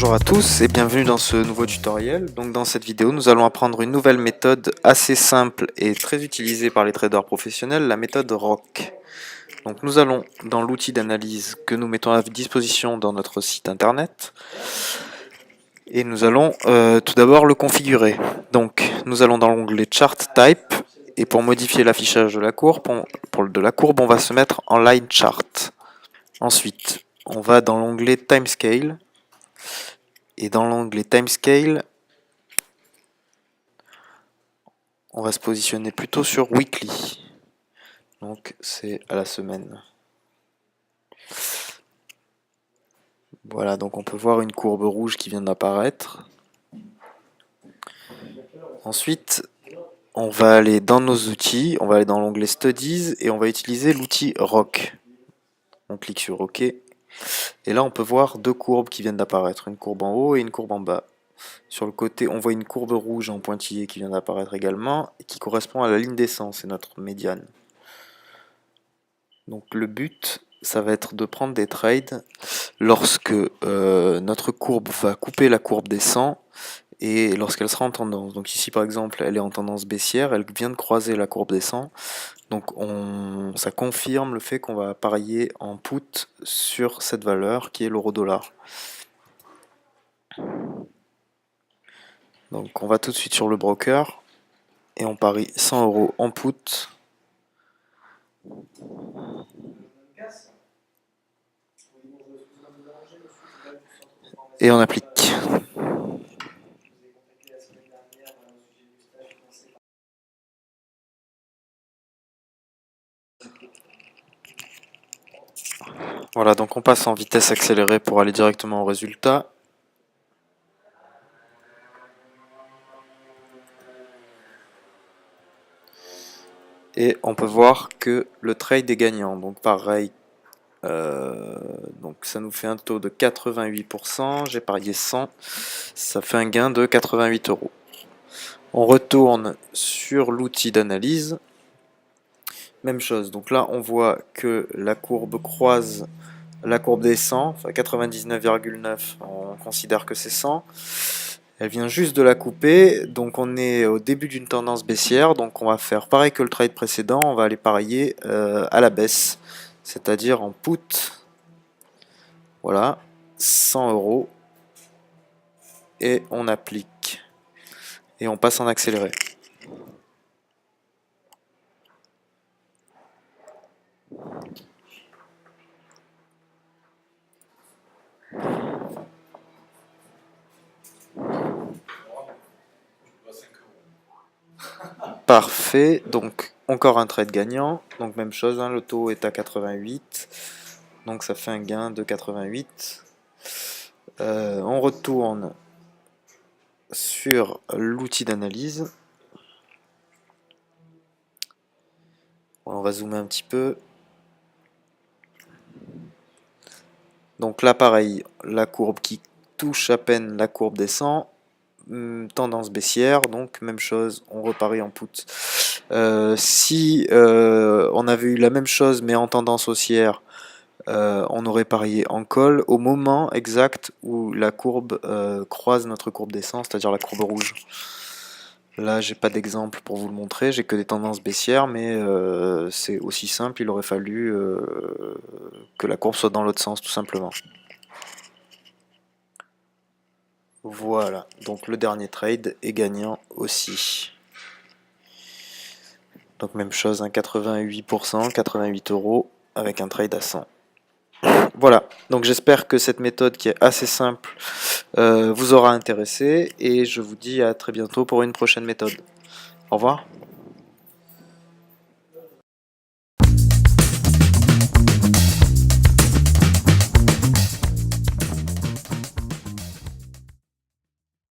Bonjour à tous et bienvenue dans ce nouveau tutoriel. Donc dans cette vidéo, nous allons apprendre une nouvelle méthode assez simple et très utilisée par les traders professionnels, la méthode ROC. Donc nous allons dans l'outil d'analyse que nous mettons à disposition dans notre site internet et nous allons tout d'abord le configurer. Donc nous allons dans l'onglet Chart Type et pour modifier l'affichage de la courbe, on va se mettre en Line Chart. Ensuite, on va dans l'onglet Timescale. Et dans l'onglet Timescale, on va se positionner plutôt sur Weekly. Donc c'est à la semaine. Voilà, donc on peut voir une courbe rouge qui vient d'apparaître. Ensuite, on va aller dans nos outils, on va aller dans l'onglet Studies et on va utiliser l'outil ROC. On clique sur OK. Et là, on peut voir deux courbes qui viennent d'apparaître, une courbe en haut et une courbe en bas. Sur le côté, on voit une courbe rouge en pointillé qui vient d'apparaître également et qui correspond à la ligne descente, c'est notre médiane. Donc le but, ça va être de prendre des trades lorsque notre courbe va couper la courbe descend et lorsqu'elle sera en tendance. Donc ici par exemple, elle est en tendance baissière, elle vient de croiser la courbe descend. Donc ça confirme le fait qu'on va parier en put sur cette valeur qui est l'euro-dollar. Donc on va tout de suite sur le broker et on parie 100 € en put. Et on applique. Voilà, donc on passe en vitesse accélérée pour aller directement au résultat. Et on peut voir que le trade est gagnant. Donc pareil, donc ça nous fait un taux de 88%. J'ai parié 100, ça fait un gain de 88 €. On retourne sur l'outil d'analyse. Même chose, donc là on voit que la courbe croise la courbe des 100, enfin 99,9, on considère que c'est 100. Elle vient juste de la couper, donc on est au début d'une tendance baissière, donc on va faire pareil que le trade précédent, on va aller parier à la baisse, c'est-à-dire en put. Voilà, 100 € et on applique et on passe en accéléré. Parfait, donc encore un trade gagnant, donc même chose, hein, le taux est à 88, donc ça fait un gain de 88. On retourne sur l'outil d'analyse. On va zoomer un petit peu. Donc là pareil, la courbe qui touche à peine la courbe descend. Tendance baissière, donc même chose, on reparie en put. Si on avait eu la même chose mais en tendance haussière, on aurait parié en call au moment exact où la courbe croise notre courbe descente, c'est-à-dire la courbe rouge. Là, j'ai pas d'exemple pour vous le montrer, j'ai que des tendances baissières, mais c'est aussi simple, il aurait fallu que la courbe soit dans l'autre sens, tout simplement. Voilà, donc le dernier trade est gagnant aussi. Donc même chose, hein, 88%, 88 € avec un trade à 100. Voilà, donc j'espère que cette méthode qui est assez simple vous aura intéressé et je vous dis à très bientôt pour une prochaine méthode. Au revoir.